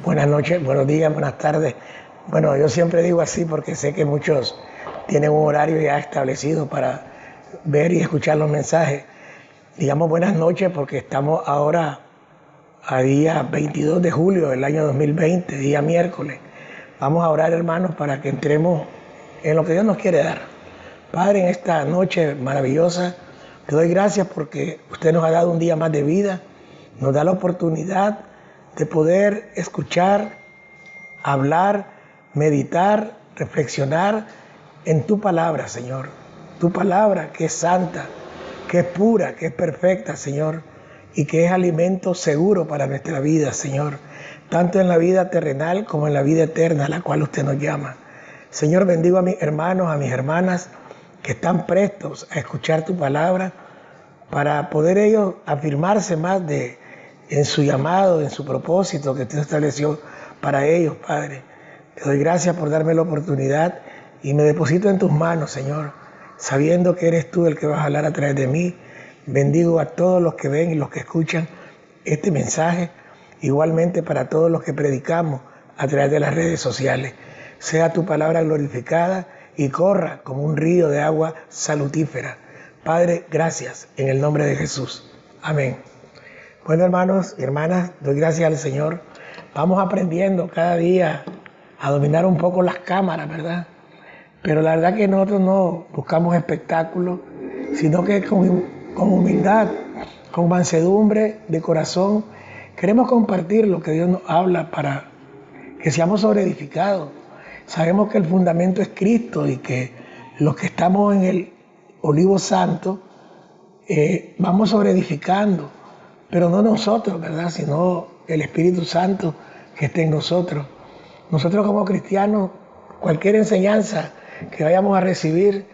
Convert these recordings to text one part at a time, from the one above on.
Buenas noches, buenos días, buenas tardes. Bueno, yo siempre digo así porque sé que muchos tienen un horario ya establecido para ver y escuchar los mensajes. Digamos buenas noches porque estamos ahora a día 22 de julio del año 2020, día miércoles. Vamos a orar, hermanos, para que entremos en lo que Dios nos quiere dar. Padre, en esta noche maravillosa, te doy gracias porque usted nos ha dado un día más de vida, nos da la oportunidad de poder escuchar, hablar, meditar, reflexionar en tu palabra, Señor. Tu palabra que es santa, que es pura, que es perfecta, Señor, y que es alimento seguro para nuestra vida, Señor, tanto en la vida terrenal como en la vida eterna a la cual usted nos llama. Señor, bendigo a mis hermanos, a mis hermanas que están prestos a escuchar tu palabra para poder ellos afirmarse más en su llamado, en su propósito que usted estableció para ellos, Padre. Te doy gracias por darme la oportunidad y me deposito en tus manos, Señor, sabiendo que eres tú el que vas a hablar a través de mí. Bendigo a todos los que ven y los que escuchan este mensaje, igualmente para todos los que predicamos a través de las redes sociales. Sea tu palabra glorificada y corra como un río de agua salutífera. Padre, gracias en el nombre de Jesús. Amén. Bueno, hermanos y hermanas, doy gracias al Señor. Vamos aprendiendo cada día a dominar un poco las cámaras, ¿verdad? Pero la verdad que nosotros no buscamos espectáculos, sino que con humildad, con mansedumbre de corazón, queremos compartir lo que Dios nos habla para que seamos sobreedificados. Sabemos que el fundamento es Cristo y que los que estamos en el olivo santo vamos sobreedificando, pero no nosotros, ¿verdad? Sino el Espíritu Santo que está en nosotros. Nosotros como cristianos, cualquier enseñanza que vayamos a recibir,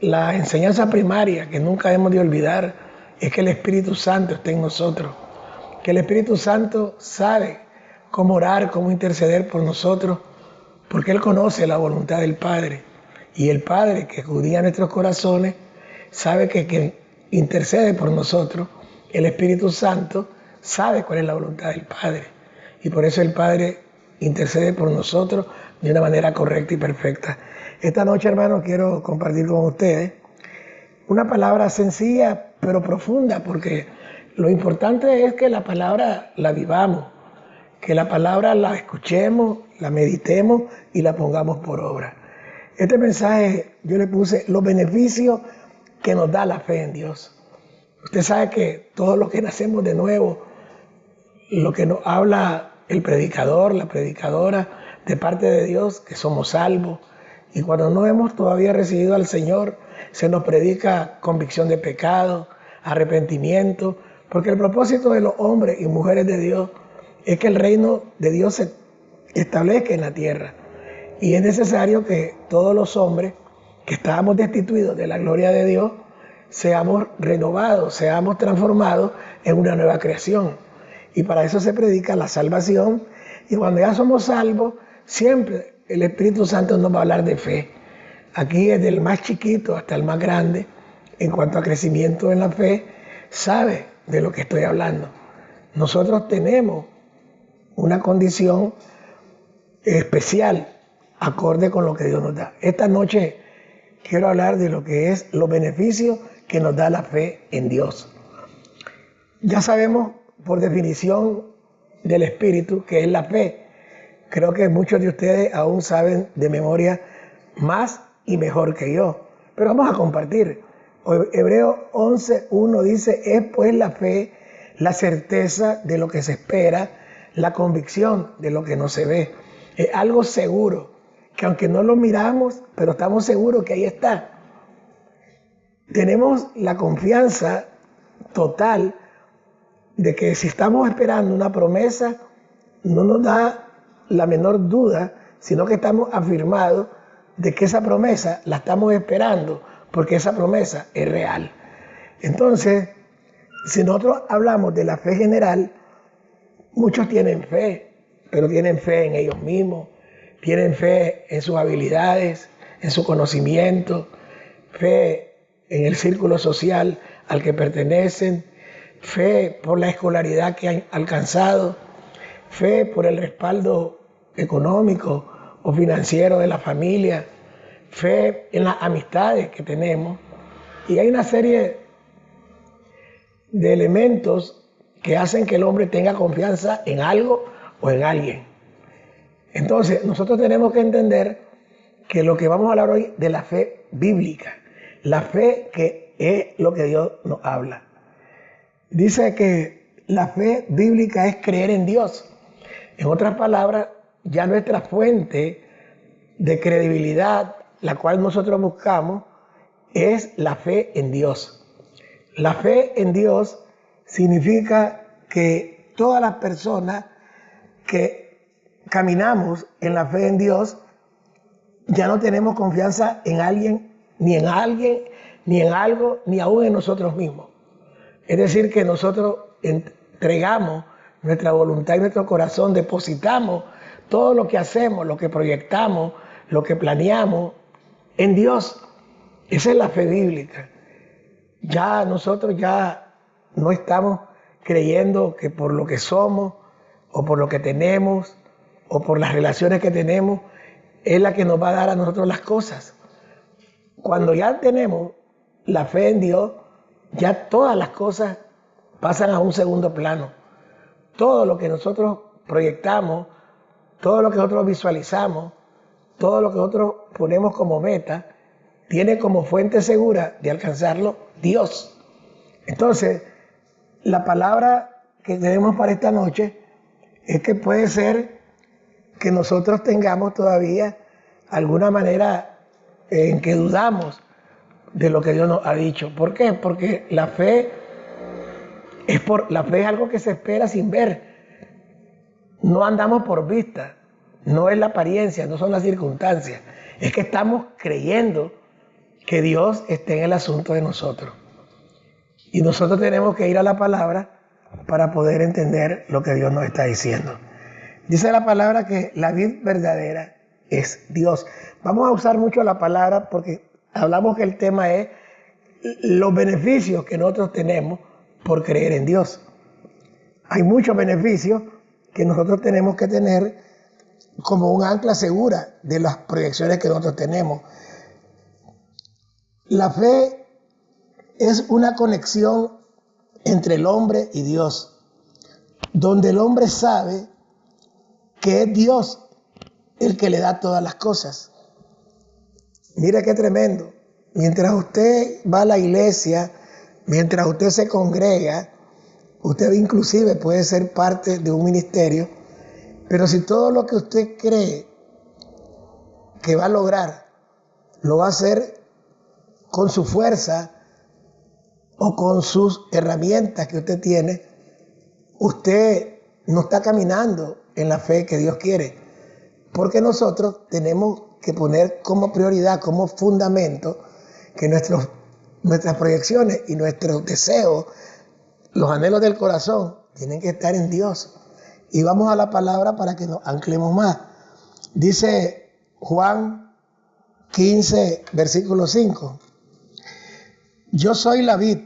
la enseñanza primaria que nunca hemos de olvidar es que el Espíritu Santo está en nosotros, que el Espíritu Santo sabe cómo orar, cómo interceder por nosotros, porque Él conoce la voluntad del Padre. Y el Padre que escudriña nuestros corazones sabe que quien intercede por nosotros, el Espíritu Santo, sabe cuál es la voluntad del Padre. Y por eso el Padre intercede por nosotros de una manera correcta y perfecta. Esta noche, hermanos, quiero compartir con ustedes una palabra sencilla pero profunda, porque lo importante es que la palabra la vivamos, que la palabra la escuchemos, la meditemos y la pongamos por obra. Este mensaje yo le puse los beneficios que nos da la fe en Dios. Usted sabe que todos los que nacemos de nuevo, lo que nos habla el predicador, la predicadora de parte de Dios, que somos salvos. Y cuando no hemos todavía recibido al Señor, se nos predica convicción de pecado, arrepentimiento, porque el propósito de los hombres y mujeres de Dios es que el reino de Dios se establezca en la tierra. Y es necesario que todos los hombres que estábamos destituidos de la gloria de Dios, seamos renovados, seamos transformados en una nueva creación. Y para eso se predica la salvación. Y cuando ya somos salvos, siempre el Espíritu Santo nos va a hablar de fe. Aquí desde el más chiquito hasta el más grande, en cuanto a crecimiento en la fe, sabe de lo que estoy hablando. Nosotros tenemos una condición especial, acorde con lo que Dios nos da. Esta noche quiero hablar de lo que es los beneficios que nos da la fe en Dios. Ya sabemos por definición del Espíritu que es la fe. Creo que muchos de ustedes aún saben de memoria más y mejor que yo. Pero vamos a compartir. Hebreos 11:1 dice, es pues la fe la certeza de lo que se espera, la convicción de lo que no se ve. Es algo seguro, que aunque no lo miramos, pero estamos seguros que ahí está. Tenemos la confianza total de que si estamos esperando una promesa, no nos da la menor duda, sino que estamos afirmados de que esa promesa la estamos esperando, porque esa promesa es real. Entonces, si nosotros hablamos de la fe general, muchos tienen fe, pero tienen fe en ellos mismos, tienen fe en sus habilidades, en su conocimiento, fe en el círculo social al que pertenecen, fe por la escolaridad que han alcanzado, fe por el respaldo económico o financiero de la familia, fe en las amistades que tenemos. Y hay una serie de elementos que hacen que el hombre tenga confianza en algo o en alguien. Entonces, nosotros tenemos que entender que lo que vamos a hablar hoy de la fe bíblica, la fe que es lo que Dios nos habla. Dice que la fe bíblica es creer en Dios. En otras palabras, ya nuestra fuente de credibilidad, la cual nosotros buscamos, es la fe en Dios. La fe en Dios significa que todas las personas que caminamos en la fe en Dios, ya no tenemos confianza en alguien, ni en algo, ni aún en nosotros mismos. Es decir, que nosotros entregamos nuestra voluntad y nuestro corazón, depositamos todo lo que hacemos, lo que proyectamos, lo que planeamos en Dios. Esa es la fe bíblica. Ya nosotros ya no estamos creyendo que por lo que somos o por lo que tenemos o por las relaciones que tenemos es la que nos va a dar a nosotros las cosas. Cuando ya tenemos la fe en Dios, ya todas las cosas pasan a un segundo plano. Todo lo que nosotros proyectamos, todo lo que nosotros visualizamos, todo lo que nosotros ponemos como meta, tiene como fuente segura de alcanzarlo Dios. Entonces, la palabra que tenemos para esta noche es que puede ser que nosotros tengamos todavía alguna manera en que dudamos de lo que Dios nos ha dicho. ¿Por qué? Porque la fe es algo que se espera sin ver. No andamos por vista, no es la apariencia, no son las circunstancias. Es que estamos creyendo que Dios esté en el asunto de nosotros. Y nosotros tenemos que ir a la palabra para poder entender lo que Dios nos está diciendo. Dice la palabra que la vid verdadera es Dios. Vamos a usar mucho la palabra porque hablamos que el tema es los beneficios que nosotros tenemos por creer en Dios. Hay muchos beneficios que nosotros tenemos que tener como un ancla segura de las proyecciones que nosotros tenemos. La fe es una conexión entre el hombre y Dios, donde el hombre sabe que es Dios el que le da todas las cosas. Mira qué tremendo. Mientras usted va a la iglesia, mientras usted se congrega, usted inclusive puede ser parte de un ministerio, pero si todo lo que usted cree que va a lograr, lo va a hacer con su fuerza o con sus herramientas que usted tiene, usted no está caminando en la fe que Dios quiere. Porque nosotros tenemos que poner como prioridad, como fundamento, que nuestras proyecciones y nuestros deseos, los anhelos del corazón, tienen que estar en Dios. Y vamos a la palabra para que nos anclemos más. Dice Juan 15, versículo 5. Yo soy la vid,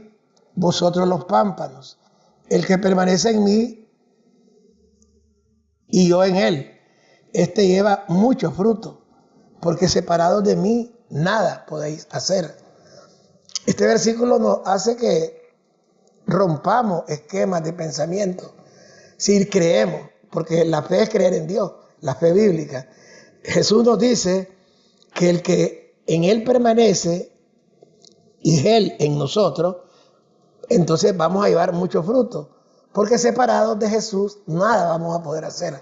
vosotros los pámpanos. El que permanece en mí y yo en él, este lleva mucho fruto, porque separados de mí nada podéis hacer. Este versículo nos hace que rompamos esquemas de pensamiento. Si creemos, porque la fe es creer en Dios, la fe bíblica. Jesús nos dice que el que en él permanece y él en nosotros, entonces vamos a llevar mucho fruto, porque separados de Jesús nada vamos a poder hacer.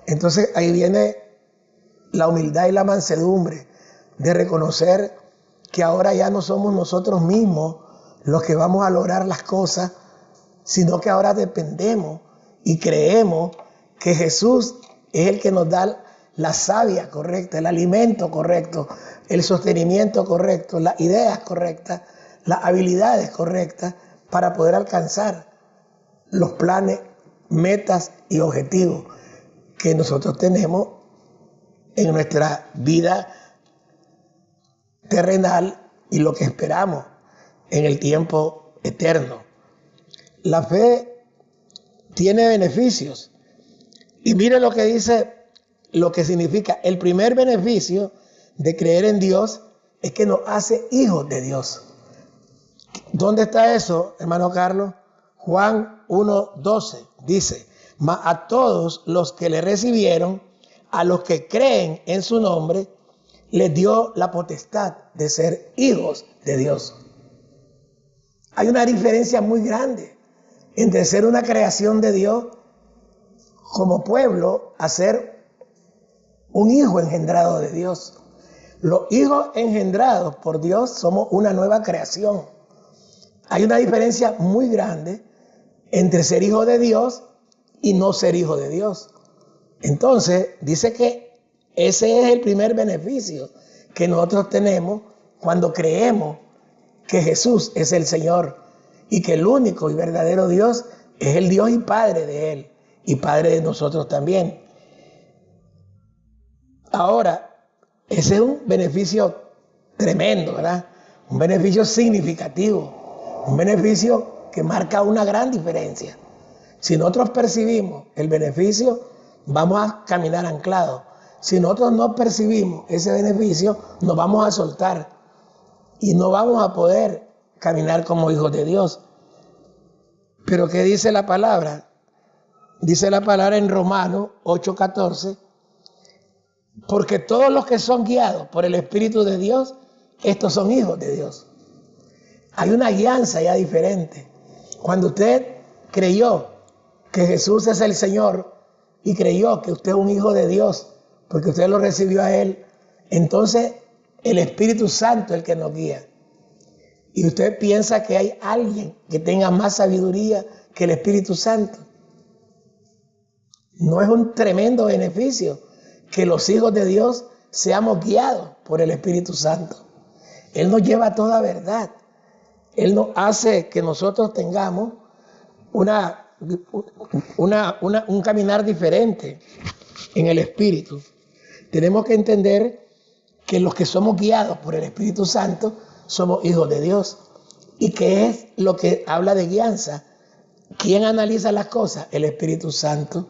Entonces ahí viene la humildad y la mansedumbre de reconocer que ahora ya no somos nosotros mismos los que vamos a lograr las cosas, sino que ahora dependemos y creemos que Jesús es el que nos da la savia correcta, el alimento correcto, el sostenimiento correcto, las ideas correctas, las habilidades correctas para poder alcanzar los planes, metas y objetivos que nosotros tenemos en nuestra vida terrenal y lo que esperamos en el tiempo eterno. La fe tiene beneficios. Y mire lo que dice, lo que significa. El primer beneficio de creer en Dios es que nos hace hijos de Dios. ¿Dónde está eso, hermano Carlos? Juan 1:12 dice, mas a todos los que le recibieron, a los que creen en su nombre, les dio la potestad de ser hijos de Dios. Hay una diferencia muy grande entre ser una creación de Dios como pueblo a ser un hijo engendrado de Dios. Los hijos engendrados por Dios somos una nueva creación. Hay una diferencia muy grande entre ser hijo de Dios y no ser hijo de Dios. Entonces, dice que ese es el primer beneficio que nosotros tenemos cuando creemos que Jesús es el Señor y que el único y verdadero Dios es el Dios y Padre de Él y Padre de nosotros también. Ahora, ese es un beneficio tremendo, ¿verdad? Un beneficio significativo, un beneficio que marca una gran diferencia. Si nosotros percibimos el beneficio, vamos a caminar anclados. Si nosotros no percibimos ese beneficio, nos vamos a soltar y no vamos a poder caminar como hijos de Dios. Pero ¿qué dice la palabra? Dice la palabra en Romanos 8:14, porque todos los que son guiados por el Espíritu de Dios, estos son hijos de Dios. Hay una guianza ya diferente. Cuando usted creyó que Jesús es el Señor y creyó que usted es un hijo de Dios, porque usted lo recibió a Él, entonces el Espíritu Santo es el que nos guía. Y usted piensa que hay alguien que tenga más sabiduría que el Espíritu Santo. ¿No es un tremendo beneficio que los hijos de Dios seamos guiados por el Espíritu Santo? Él nos lleva a toda verdad. Él nos hace que nosotros tengamos un caminar diferente en el Espíritu. Tenemos que entender que los que somos guiados por el Espíritu Santo somos hijos de Dios. ¿Y qué es lo que habla de guianza? ¿Quién analiza las cosas? El Espíritu Santo.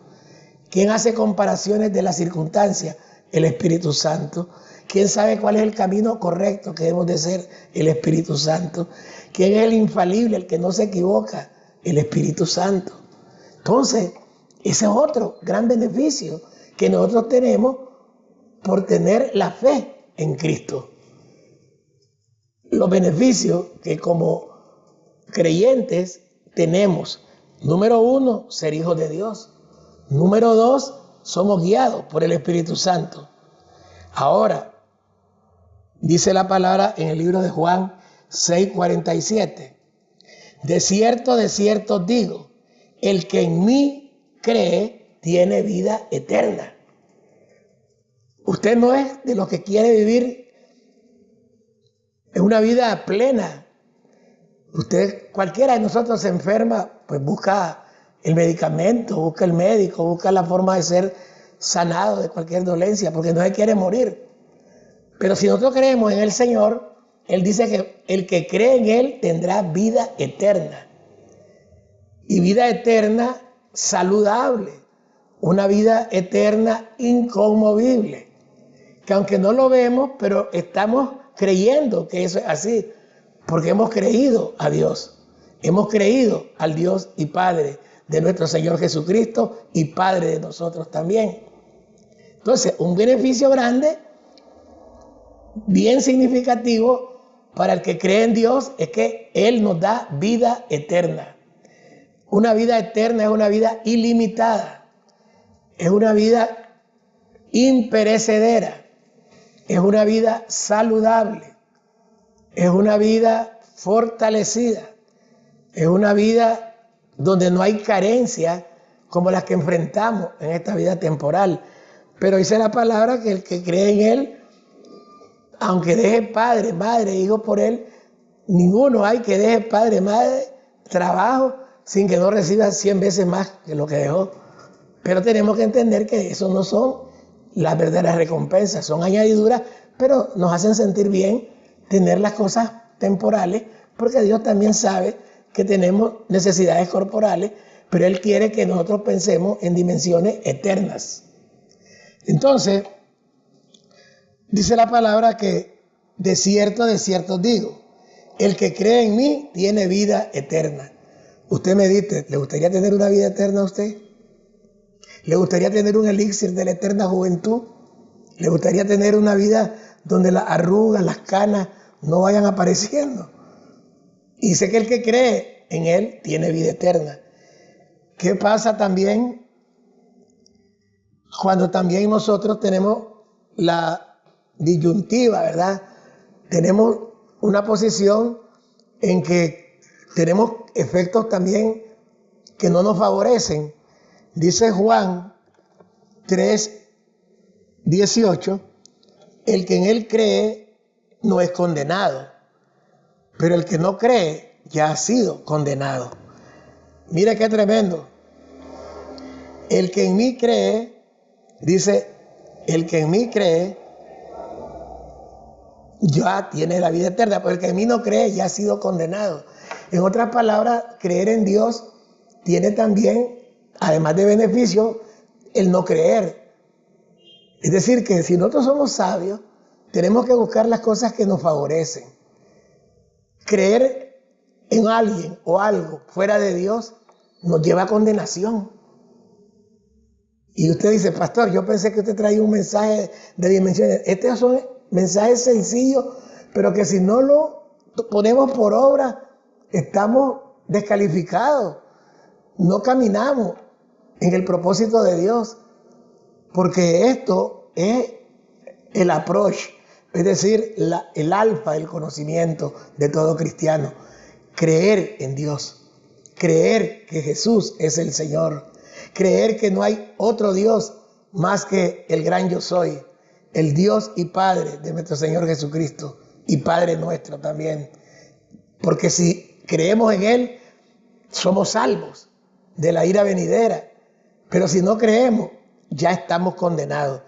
¿Quién hace comparaciones de las circunstancias? El Espíritu Santo. ¿Quién sabe cuál es el camino correcto que debemos de ser? El Espíritu Santo. ¿Quién es el infalible, el que no se equivoca? El Espíritu Santo. Entonces, ese es otro gran beneficio que nosotros tenemos por tener la fe en Cristo. Los beneficios que como creyentes tenemos. Número 1, ser hijos de Dios. Número 2, somos guiados por el Espíritu Santo. Ahora, dice la palabra en el libro de Juan 6:47. De cierto os digo, el que en mí cree tiene vida eterna. Usted no es de los que quiere vivir en una vida plena. Cualquiera de nosotros se enferma, pues busca el medicamento, busca el médico, busca la forma de ser sanado de cualquier dolencia, porque no se quiere morir. Pero si nosotros creemos en el Señor, Él dice que el que cree en Él tendrá vida eterna. Y vida eterna saludable, una vida eterna inconmovible, que aunque no lo vemos, pero estamos creyendo que eso es así, porque hemos creído a Dios, hemos creído al Dios y Padre de nuestro Señor Jesucristo y Padre de nosotros también. Entonces, un beneficio grande, bien significativo para el que cree en Dios, es que Él nos da vida eterna. Una vida eterna es una vida ilimitada, es una vida imperecedera, es una vida saludable, es una vida fortalecida, es una vida donde no hay carencia como las que enfrentamos en esta vida temporal. Pero dice la palabra que el que cree en Él, aunque deje padre, madre, hijos por Él, ninguno hay que deje padre, madre, trabajo, sin que no reciba 100 veces más que lo que dejó. Pero tenemos que entender que eso no son las verdaderas recompensas, son añadiduras, pero nos hacen sentir bien tener las cosas temporales, porque Dios también sabe que tenemos necesidades corporales, pero Él quiere que nosotros pensemos en dimensiones eternas. Entonces, dice la palabra que de cierto os digo, el que cree en mí tiene vida eterna. Usted me dice, ¿le gustaría tener una vida eterna a usted? ¿Le gustaría tener un elixir de la eterna juventud? ¿Le gustaría tener una vida donde las arrugas, las canas no vayan apareciendo? Y dice que el que cree en Él tiene vida eterna. ¿Qué pasa también cuando también nosotros tenemos la disyuntiva, ¿verdad? Tenemos una posición en que tenemos efectos también que no nos favorecen. Dice Juan 3:18, el que en Él cree no es condenado, pero el que no cree ya ha sido condenado. Mire qué tremendo. El que en mí cree, dice, el que en mí cree ya tiene la vida eterna, pero el que en mí no cree ya ha sido condenado. En otras palabras, creer en Dios tiene también, además de beneficio, el no creer. Es decir, que si nosotros somos sabios, tenemos que buscar las cosas que nos favorecen. Creer en alguien o algo fuera de Dios nos lleva a condenación. Y usted dice, pastor, yo pensé que usted traía un mensaje de dimensiones. Estos son mensajes sencillos, pero que si no lo ponemos por obra, estamos descalificados. No caminamos en el propósito de Dios, porque esto es el approach, es decir, el alfa del conocimiento de todo cristiano. Creer en Dios, creer que Jesús es el Señor, creer que no hay otro Dios más que el gran yo soy, el Dios y Padre de nuestro Señor Jesucristo y Padre nuestro también. Porque si creemos en Él, somos salvos de la ira venidera. Pero si no creemos, ya estamos condenados.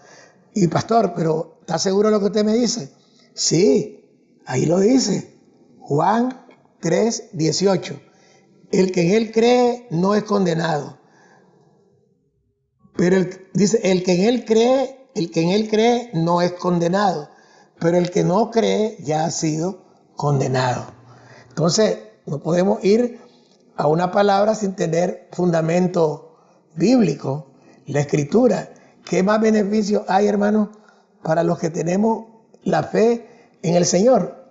Y pastor, ¿pero está seguro de lo que usted me dice? Sí, ahí lo dice. Juan 3:18. El que en Él cree no es condenado. Pero dice, el que en Él cree no es condenado. Pero el que no cree ya ha sido condenado. Entonces, no podemos ir a una palabra sin tener fundamento bíblico, la Escritura. ¿Qué más beneficios hay, hermanos, para los que tenemos la fe en el Señor?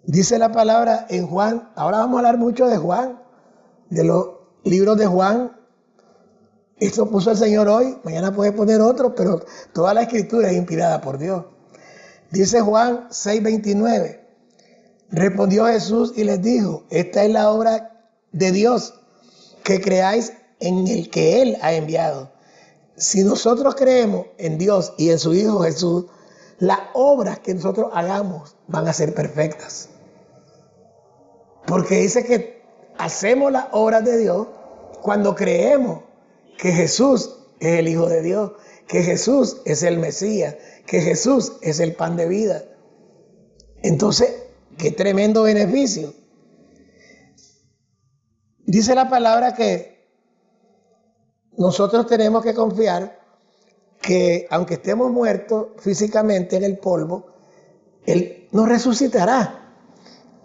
Dice la palabra en Juan, ahora vamos a hablar mucho de Juan, de los libros de Juan. Esto puso el Señor hoy, mañana puede poner otro, pero toda la Escritura es inspirada por Dios. Dice Juan 6:29, respondió Jesús y les dijo, esta es la obra de Dios, que creáis en el que Él ha enviado. Si nosotros creemos en Dios y en su Hijo Jesús, las obras que nosotros hagamos van a ser perfectas. Porque dice que hacemos las obras de Dios cuando creemos que Jesús es el Hijo de Dios, que Jesús es el Mesías, que Jesús es el pan de vida. Entonces, qué tremendo beneficio. Dice la palabra que nosotros tenemos que confiar que aunque estemos muertos físicamente en el polvo, Él nos resucitará.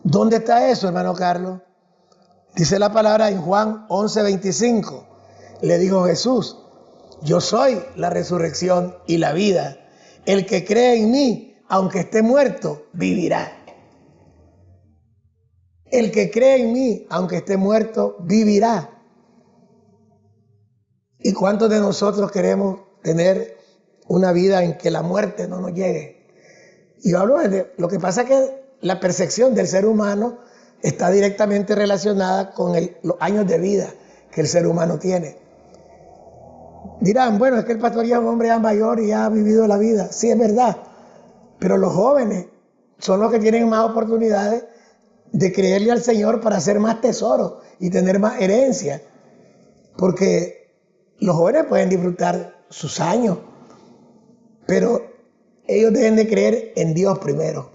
¿Dónde está eso, hermano Carlos? Dice la palabra en Juan 11:25. Le dijo Jesús, yo soy la resurrección y la vida. El que cree en mí, aunque esté muerto, vivirá. El que cree en mí, aunque esté muerto, vivirá. ¿Y cuántos de nosotros queremos tener una vida en que la muerte no nos llegue? Y yo hablo de lo que pasa es que la percepción del ser humano está directamente relacionada con los años de vida que el ser humano tiene. Dirán, bueno, es que el pastor ya es un hombre ya mayor y ya ha vivido la vida. Sí, es verdad. Pero los jóvenes son los que tienen más oportunidades de creerle al Señor para hacer más tesoros y tener más herencia. Porque los jóvenes pueden disfrutar sus años, pero ellos deben de creer en Dios primero,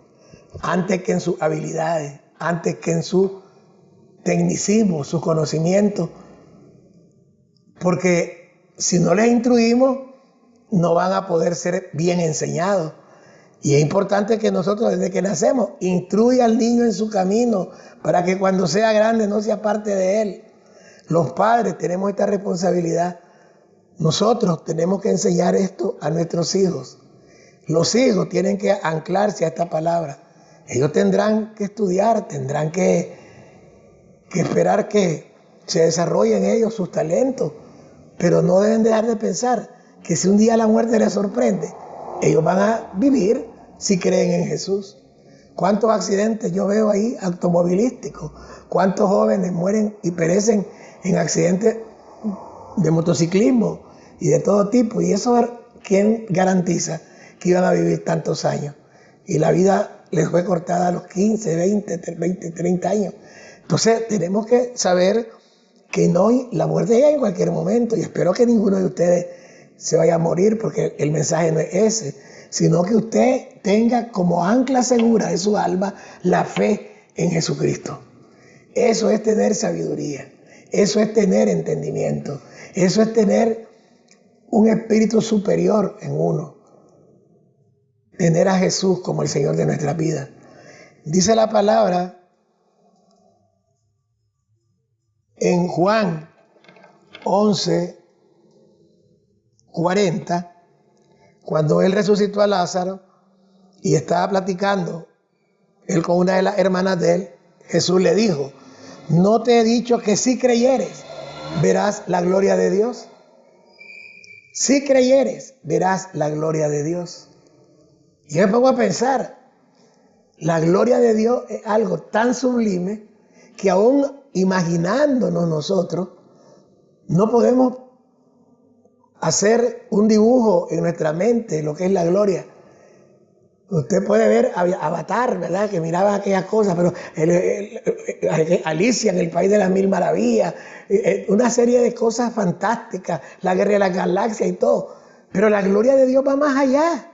antes que en sus habilidades, antes que en su tecnicismo, su conocimiento. porque si no les instruimos, no van a poder ser bien enseñados. Y es importante que nosotros desde que nacemos instruya al niño en su camino para que cuando sea grande no se aparte de él. Los padres tenemos esta responsabilidad. Nosotros tenemos que enseñar esto a nuestros hijos. Los hijos tienen que anclarse a esta palabra. Ellos tendrán que estudiar, tendrán que esperar que se desarrollen ellos sus talentos, pero no deben dejar de pensar que si un día la muerte les sorprende, ellos van a vivir si creen en Jesús. ¿Cuántos accidentes yo veo ahí automovilísticos? ¿Cuántos jóvenes mueren y perecen en accidentes de motociclismo y de todo tipo? Y eso, ¿quién garantiza que iban a vivir tantos años? Y la vida les fue cortada a los 15, 20, 30 años. Entonces tenemos que saber que no, la muerte llega en cualquier momento, y espero que ninguno de ustedes se vaya a morir, porque el mensaje no es ese, sino que usted tenga como ancla segura de su alma la fe en Jesucristo. Eso es tener sabiduría, eso es tener entendimiento, eso es tener un espíritu superior en uno, tener a Jesús como el Señor de nuestra vida. Dice la palabra en Juan 11:40, cuando él resucitó a Lázaro y estaba platicando él con una de las hermanas de él, Jesús le dijo: ¿no te he dicho que si creyeres, verás la gloria de Dios? Si creyeres, verás la gloria de Dios. Y yo me pongo a pensar, la gloria de Dios es algo tan sublime que aún imaginándonos nosotros, no podemos hacer un dibujo en nuestra mente de lo que es la gloria. Usted puede ver Avatar, ¿verdad? Que miraba aquellas cosas, pero Alicia en el País de las Mil Maravillas, una serie de cosas fantásticas, la Guerra de las Galaxias y todo. Pero la gloria de Dios va más allá.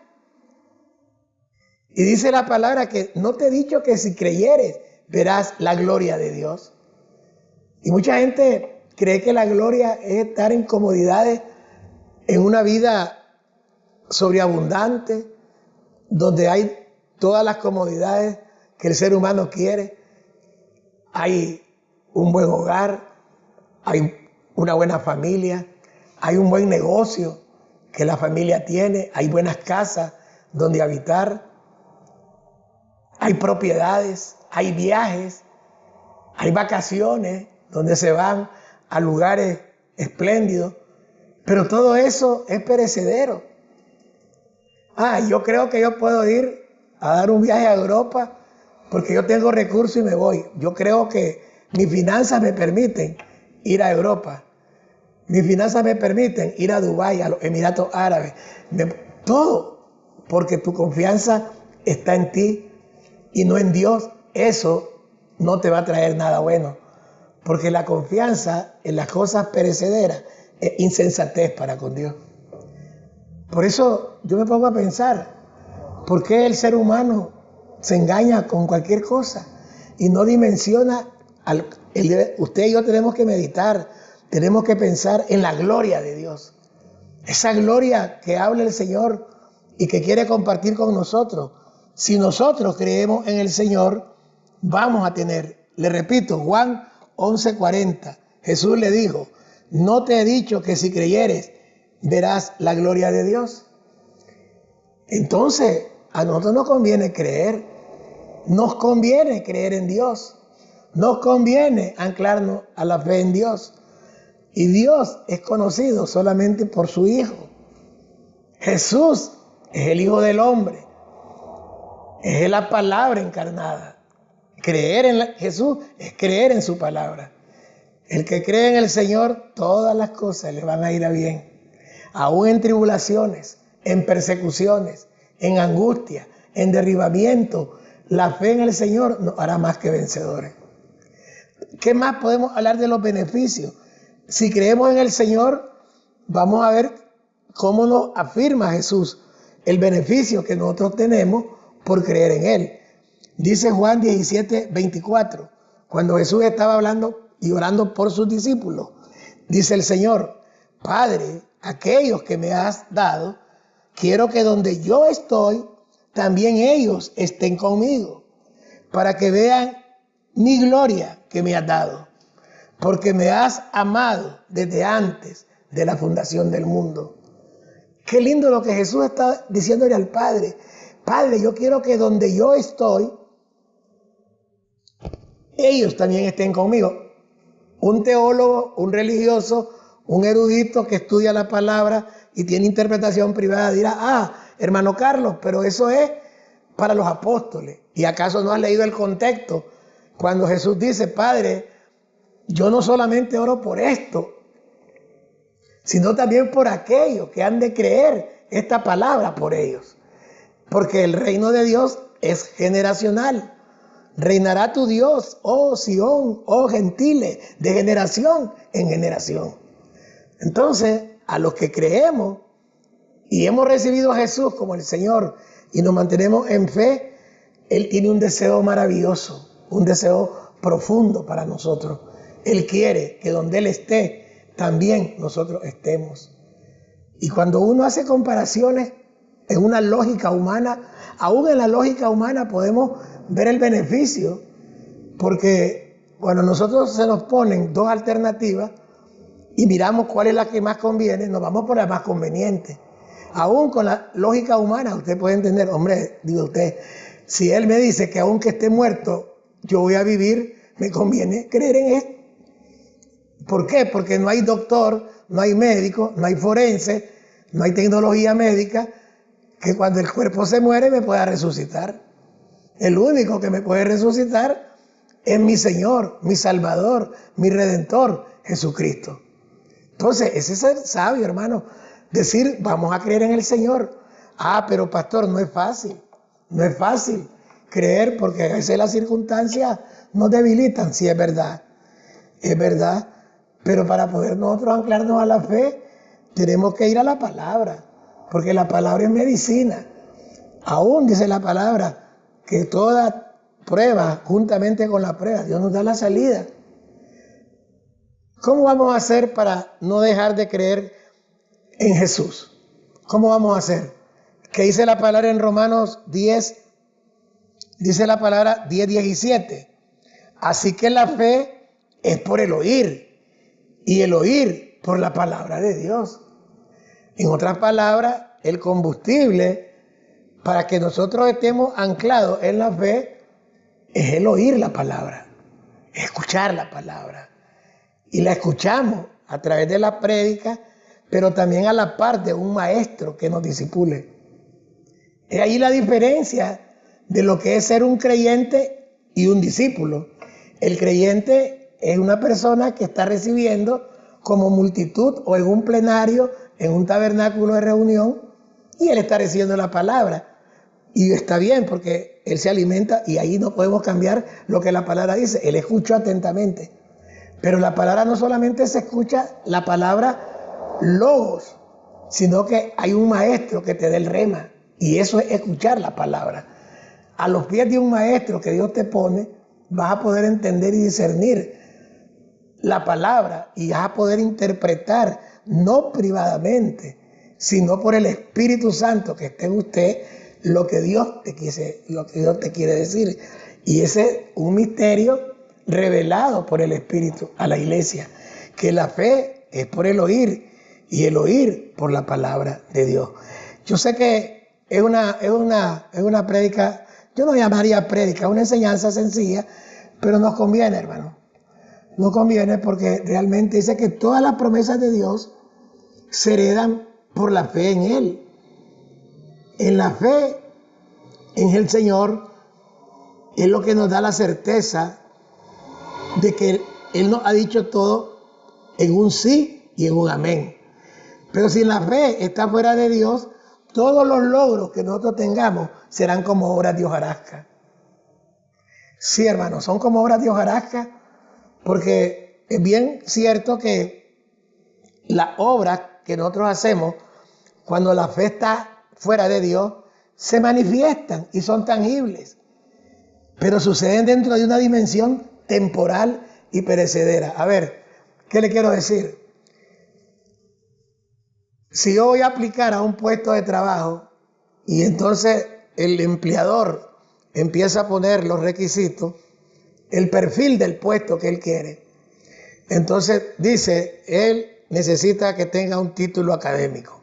Y dice la palabra que no te he dicho que si creyeres, verás la gloria de Dios. Y mucha gente cree que la gloria es estar en comodidades, en una vida sobreabundante, donde hay todas las comodidades que el ser humano quiere. Hay un buen hogar, hay una buena familia, hay un buen negocio que la familia tiene, hay buenas casas donde habitar, hay propiedades, hay viajes, hay vacaciones donde se van a lugares espléndidos, pero todo eso es perecedero. Yo creo que yo puedo ir a dar un viaje a Europa porque yo tengo recursos y me voy. Yo creo que mis finanzas me permiten ir a Europa. Mis finanzas me permiten ir a Dubái, a los Emiratos Árabes. Todo, porque tu confianza está en ti y no en Dios. Eso no te va a traer nada bueno, porque la confianza en las cosas perecederas es insensatez para con Dios. Por eso yo me pongo a pensar, ¿por qué el ser humano se engaña con cualquier cosa y no dimensiona? Usted y yo tenemos que meditar, tenemos que pensar en la gloria de Dios. Esa gloria que habla el Señor y que quiere compartir con nosotros. Si nosotros creemos en el Señor, vamos a tener, le repito, Juan 11:40, Jesús le dijo: ¿no te he dicho que si creyeres, verás la gloria de Dios? Entonces, a nosotros nos conviene creer en Dios, nos conviene anclarnos a la fe en Dios. Y Dios es conocido solamente por su Hijo. Jesús es el Hijo del Hombre, es la palabra encarnada. Creer en Jesús es creer en su palabra. El que cree en el Señor, todas las cosas le van a ir a bien. Aún en tribulaciones, en persecuciones, en angustia, en derribamiento, la fe en el Señor nos hará más que vencedores. ¿Qué más podemos hablar de los beneficios? Si creemos en el Señor, vamos a ver cómo nos afirma Jesús el beneficio que nosotros tenemos por creer en Él. Dice Juan 17:24, cuando Jesús estaba hablando y orando por sus discípulos, dice el Señor: Padre, aquellos que me has dado, quiero que donde yo estoy, también ellos estén conmigo, para que vean mi gloria que me has dado, porque me has amado desde antes de la fundación del mundo. Qué lindo lo que Jesús está diciéndole al Padre. Padre, yo quiero que donde yo estoy, ellos también estén conmigo. Un teólogo, un religioso, un erudito que estudia la palabra y tiene interpretación privada dirá, hermano Carlos, pero eso es para los apóstoles. ¿Y acaso no has leído el contexto? Cuando Jesús dice, Padre, yo no solamente oro por esto, sino también por aquellos que han de creer esta palabra por ellos. Porque el reino de Dios es generacional. Reinará tu Dios, oh Sión, oh gentiles, de generación en generación. Entonces, a los que creemos y hemos recibido a Jesús como el Señor y nos mantenemos en fe, Él tiene un deseo maravilloso, un deseo profundo para nosotros. Él quiere que donde Él esté, también nosotros estemos. Y cuando uno hace comparaciones en una lógica humana, aún en la lógica humana podemos ver el beneficio, porque cuando nosotros se nos ponen dos alternativas y miramos cuál es la que más conviene, nos vamos por la más conveniente. Aún con la lógica humana, usted puede entender, hombre, digo usted, si él me dice que aunque esté muerto, yo voy a vivir, me conviene creer en él. ¿Por qué? Porque no hay doctor, no hay médico, no hay forense, no hay tecnología médica que cuando el cuerpo se muere me pueda resucitar. El único que me puede resucitar es mi Señor, mi Salvador, mi Redentor, Jesucristo. Entonces, ese es ser sabio, hermano. Decir, vamos a creer en el Señor. Pero pastor, no es fácil. No es fácil creer porque a veces las circunstancias nos debilitan. Sí, es verdad. Es verdad. Pero para poder nosotros anclarnos a la fe, tenemos que ir a la palabra. Porque la palabra es medicina. Aún dice la palabra que toda prueba, juntamente con la prueba, Dios nos da la salida. ¿Cómo vamos a hacer para no dejar de creer en Jesús? ¿Cómo vamos a hacer? ¿Qué dice la palabra en Romanos 10? Dice la palabra 10:17. Así que la fe es por el oír, y el oír por la palabra de Dios. En otras palabras, el combustible para que nosotros estemos anclados en la fe es el oír la palabra, escuchar la palabra. Y la escuchamos a través de la prédica, pero también a la par de un maestro que nos discipule. Es ahí la diferencia de lo que es ser un creyente y un discípulo. El creyente es una persona que está recibiendo como multitud o en un plenario, en un tabernáculo de reunión, y él está recibiendo la palabra. Y está bien porque él se alimenta y ahí no podemos cambiar lo que la palabra dice. Él escuchó atentamente. Pero la palabra no solamente se escucha la palabra logos, sino que hay un maestro que te dé el rema. Y eso es escuchar la palabra. A los pies de un maestro que Dios te pone, vas a poder entender y discernir la palabra y vas a poder interpretar, no privadamente, sino por el Espíritu Santo que esté en usted, lo que Dios te quiere decir. Y ese es un misterio revelado por el Espíritu a la iglesia, que la fe es por el oír y el oír por la palabra de Dios. Yo sé que es una prédica, yo no llamaría prédica, es una enseñanza sencilla, pero nos conviene, hermano. Nos conviene porque realmente dice que todas las promesas de Dios se heredan por la fe en Él. En la fe en el Señor es lo que nos da la certeza de que Él nos ha dicho todo en un sí y en un amén. Pero si la fe está fuera de Dios, todos los logros que nosotros tengamos serán como obras de hojarasca. Sí, hermano, son como obras de hojarasca, porque es bien cierto que las obras que nosotros hacemos, cuando la fe está fuera de Dios, se manifiestan y son tangibles, pero suceden dentro de una dimensión temporal y perecedera. A ver, ¿qué le quiero decir? Si yo voy a aplicar a un puesto de trabajo y entonces el empleador empieza a poner los requisitos, el perfil del puesto que él quiere, entonces dice, él necesita que tenga un título académico.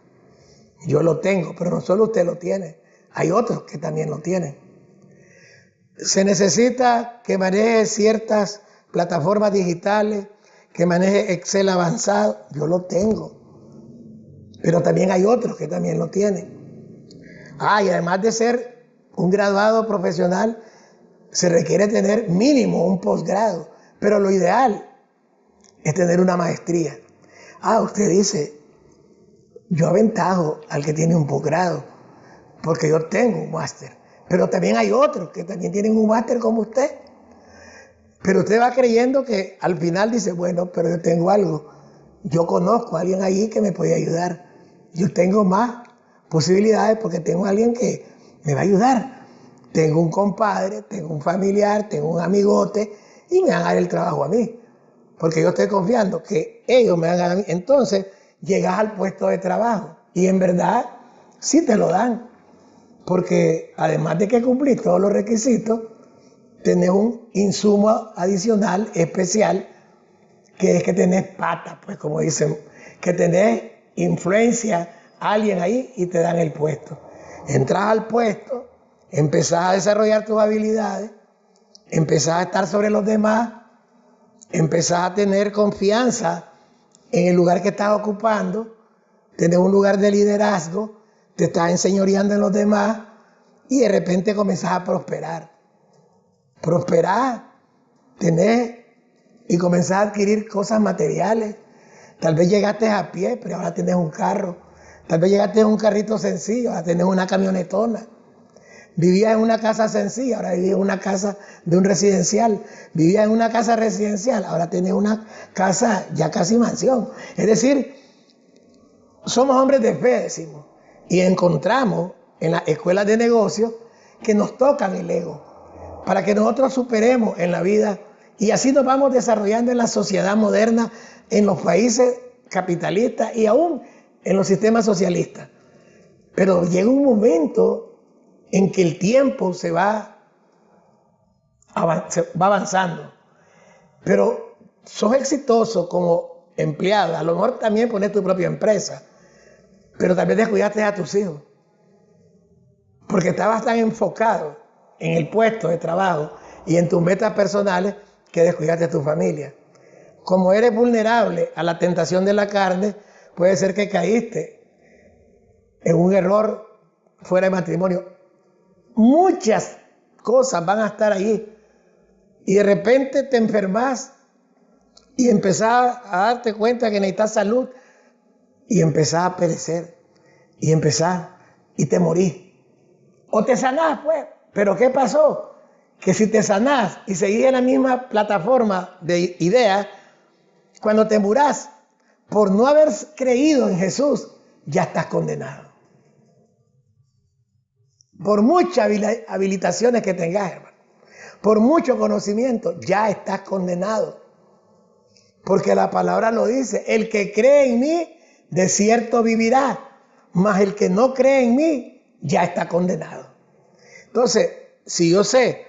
Yo lo tengo, pero no solo usted lo tiene, hay otros que también lo tienen. Se necesita que maneje ciertas plataformas digitales, que maneje Excel avanzado, yo lo tengo, pero también hay otros que también lo tienen. Y además de ser un graduado profesional, se requiere tener mínimo un posgrado, pero lo ideal es tener una maestría. Usted dice, yo aventajo al que tiene un posgrado, porque yo tengo un máster, pero también hay otros que también tienen un máster como usted. Pero usted va creyendo que al final dice, bueno, pero yo tengo algo. Yo conozco a alguien allí que me puede ayudar. Yo tengo más posibilidades porque tengo a alguien que me va a ayudar. Tengo un compadre, tengo un familiar, tengo un amigote y me van a dar el trabajo a mí. Porque yo estoy confiando que ellos me van a dar a mí. Entonces llegas al puesto de trabajo y en verdad sí te lo dan. Porque además de que cumplís todos los requisitos, tenés un insumo adicional especial, que es que tenés pata, pues como dicen, que tenés influencia, alguien ahí y te dan el puesto. Entras al puesto, empezás a desarrollar tus habilidades, empezás a estar sobre los demás, empezás a tener confianza en el lugar que estás ocupando, tenés un lugar de liderazgo, te estás enseñoreando en los demás y de repente comenzás a prosperar. Prosperar, tener y comenzar a adquirir cosas materiales. Tal vez llegaste a pie, pero ahora tienes un carro. Tal vez llegaste en un carrito sencillo, ahora tienes una camionetona. Vivías en una casa sencilla, ahora vivías en una casa de un residencial. Vivías en una casa residencial, ahora tienes una casa ya casi mansión. Es decir, somos hombres de fe, decimos, y encontramos en las escuelas de negocios que nos tocan el ego, para que nosotros superemos en la vida y así nos vamos desarrollando en la sociedad moderna, en los países capitalistas y aún en los sistemas socialistas. Pero llega un momento en que el tiempo se va avanzando. Pero sos exitoso como empleado, a lo mejor también pones tu propia empresa, pero también descuidaste a tus hijos, porque estabas tan enfocado en el puesto de trabajo y en tus metas personales que descuidaste a tu familia. Como eres vulnerable a la tentación de la carne, puede ser que caíste en un error fuera de matrimonio. Muchas cosas van a estar allí y de repente te enfermas y empezás a darte cuenta que necesitas salud y empezás a perecer y empezás y te morís. O te sanás, pues. Pero ¿qué pasó? Que si te sanás y seguís en la misma plataforma de ideas, cuando te murás, por no haber creído en Jesús, ya estás condenado. Por muchas habilitaciones que tengas, hermano, por mucho conocimiento, ya estás condenado. Porque la palabra lo dice, el que cree en mí, de cierto vivirá, mas el que no cree en mí, ya está condenado. Entonces, si yo sé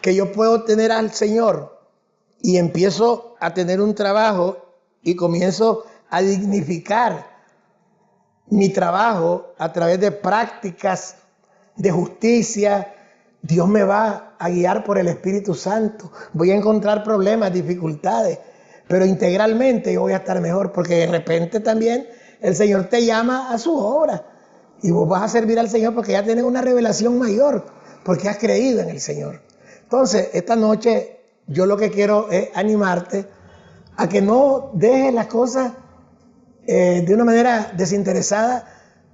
que yo puedo tener al Señor y empiezo a tener un trabajo y comienzo a dignificar mi trabajo a través de prácticas de justicia, Dios me va a guiar por el Espíritu Santo. Voy a encontrar problemas, dificultades, pero integralmente yo voy a estar mejor, porque de repente también el Señor te llama a su obra y vos vas a servir al Señor porque ya tienes una revelación mayor, porque has creído en el Señor. Entonces, esta noche yo lo que quiero es animarte a que no dejes las cosas de una manera desinteresada.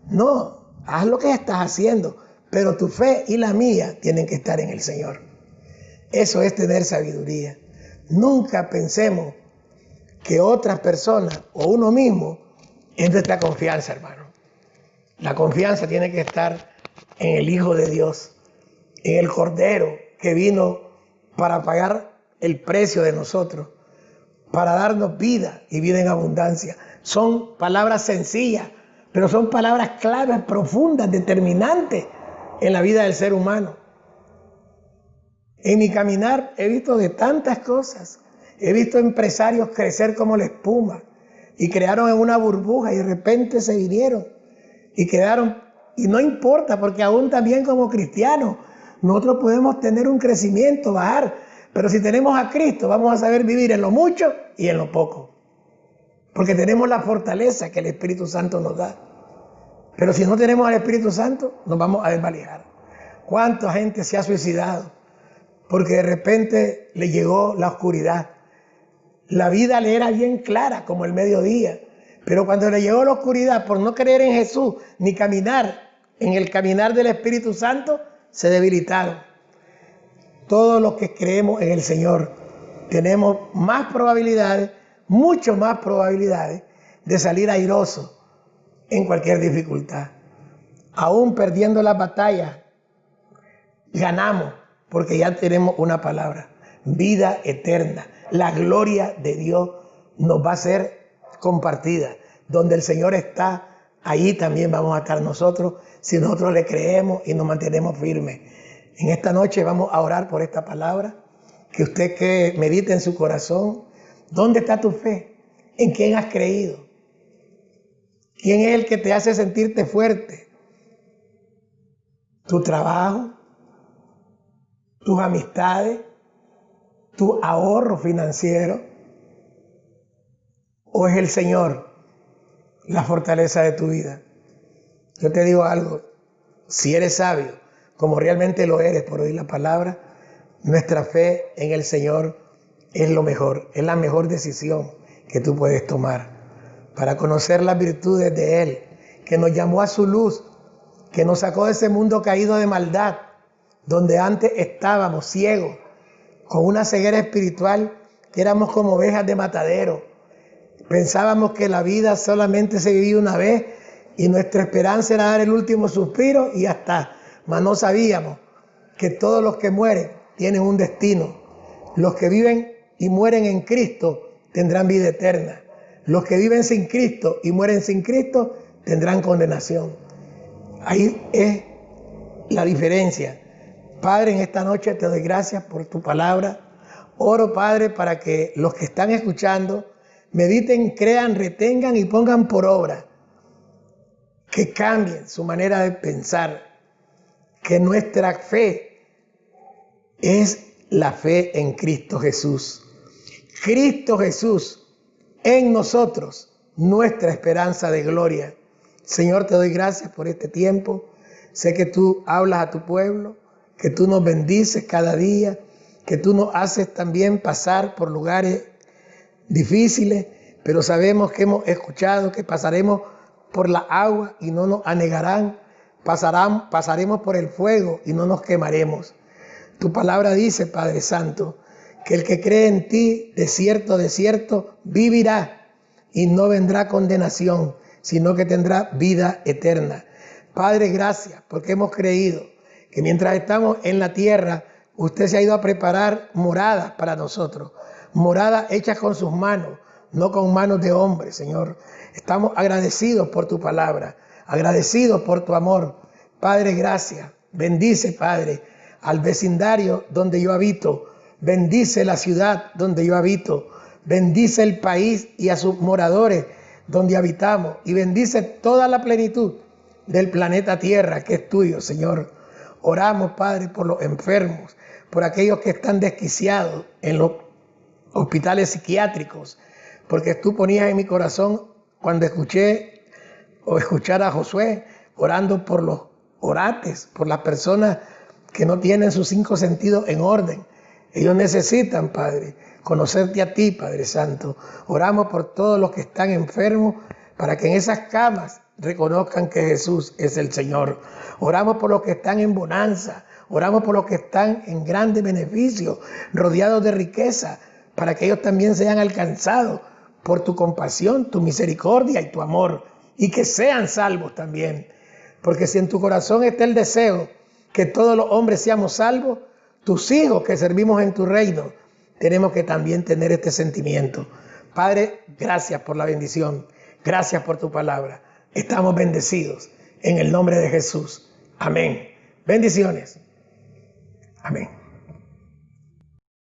No, haz lo que estás haciendo, pero tu fe y la mía tienen que estar en el Señor. Eso es tener sabiduría. Nunca pensemos que otras personas o uno mismo es nuestra confianza, hermano. La confianza tiene que estar en el Hijo de Dios, en el Cordero que vino para pagar el precio de nosotros, para darnos vida y vida en abundancia. Son palabras sencillas, pero son palabras claves, profundas, determinantes en la vida del ser humano. En mi caminar he visto de tantas cosas. He visto empresarios crecer como la espuma y crearon en una burbuja y de repente se vinieron y quedaron. Y no importa, porque aún también como cristianos nosotros podemos tener un crecimiento, bajar, pero si tenemos a Cristo vamos a saber vivir en lo mucho y en lo poco, porque tenemos la fortaleza que el Espíritu Santo nos da. Pero si no tenemos al Espíritu Santo, nos vamos a desvalijar. ¿Cuánta gente se ha suicidado porque de repente le llegó la oscuridad? La vida le era bien clara como el mediodía, pero cuando le llegó la oscuridad por no creer en Jesús ni caminar en el caminar del Espíritu Santo, se debilitaron. Todos los que creemos en el Señor tenemos más probabilidades, mucho más probabilidades de salir airosos en cualquier dificultad. Aún perdiendo las batallas, ganamos porque ya tenemos una palabra: vida eterna. La gloria de Dios nos va a ser compartida. Donde el Señor está, ahí también vamos a estar nosotros, si nosotros le creemos y nos mantenemos firmes. En esta noche vamos a orar por esta palabra, que usted que medite en su corazón. ¿Dónde está tu fe? ¿En quién has creído? ¿Quién es el que te hace sentirte fuerte? ¿Tu trabajo? ¿Tus amistades? ¿Tu ahorro financiero? ¿O es el Señor la fortaleza de tu vida? Yo te digo algo: si eres sabio, como realmente lo eres por oír la palabra, nuestra fe en el Señor es lo mejor, es la mejor decisión que tú puedes tomar para conocer las virtudes de Él, que nos llamó a su luz, que nos sacó de ese mundo caído de maldad, donde antes estábamos ciegos, con una ceguera espiritual, que éramos como ovejas de matadero. Pensábamos que la vida solamente se vivía una vez y nuestra esperanza era dar el último suspiro y ya está. Mas no sabíamos que todos los que mueren tienen un destino. Los que viven y mueren en Cristo tendrán vida eterna. Los que viven sin Cristo y mueren sin Cristo tendrán condenación. Ahí es la diferencia. Padre, en esta noche te doy gracias por tu palabra. Oro, Padre, para que los que están escuchando mediten, crean, retengan y pongan por obra, que cambien su manera de pensar, que nuestra fe es la fe en Cristo Jesús. Cristo Jesús en nosotros, nuestra esperanza de gloria. Señor, te doy gracias por este tiempo. Sé que tú hablas a tu pueblo, que tú nos bendices cada día, que tú nos haces también pasar por lugares difíciles, pero sabemos que hemos escuchado que pasaremos por la agua y no nos anegarán, pasaremos por el fuego y no nos quemaremos. Tu palabra dice, Padre Santo, que el que cree en ti, de cierto, vivirá y no vendrá condenación, sino que tendrá vida eterna. Padre, gracias porque hemos creído que mientras estamos en la tierra, usted se ha ido a preparar moradas para nosotros, moradas hechas con sus manos, no con manos de hombres, Señor. Estamos agradecidos por tu palabra, agradecidos por tu amor. Padre, gracias. Bendice, Padre, al vecindario donde yo habito. Bendice la ciudad donde yo habito. Bendice el país y a sus moradores donde habitamos. Y bendice toda la plenitud del planeta Tierra que es tuyo, Señor. Oramos, Padre, por los enfermos, por aquellos que están desquiciados en los hospitales psiquiátricos, porque tú ponías en mi corazón cuando escuchara a Josué orando por los orates, por las personas que no tienen sus 5 sentidos en orden. Ellos necesitan, Padre, conocerte a ti, Padre Santo. Oramos por todos los que están enfermos para que en esas camas reconozcan que Jesús es el Señor. Oramos por los que están en bonanza, oramos por los que están en grandes beneficios, rodeados de riqueza, para que ellos también sean alcanzados por tu compasión, tu misericordia y tu amor, y que sean salvos también. Porque si en tu corazón está el deseo que todos los hombres seamos salvos, tus hijos que servimos en tu reino, tenemos que también tener este sentimiento. Padre, gracias por la bendición, gracias por tu palabra. estamos bendecidos en el nombre de Jesús. Amén. Bendiciones. Amén.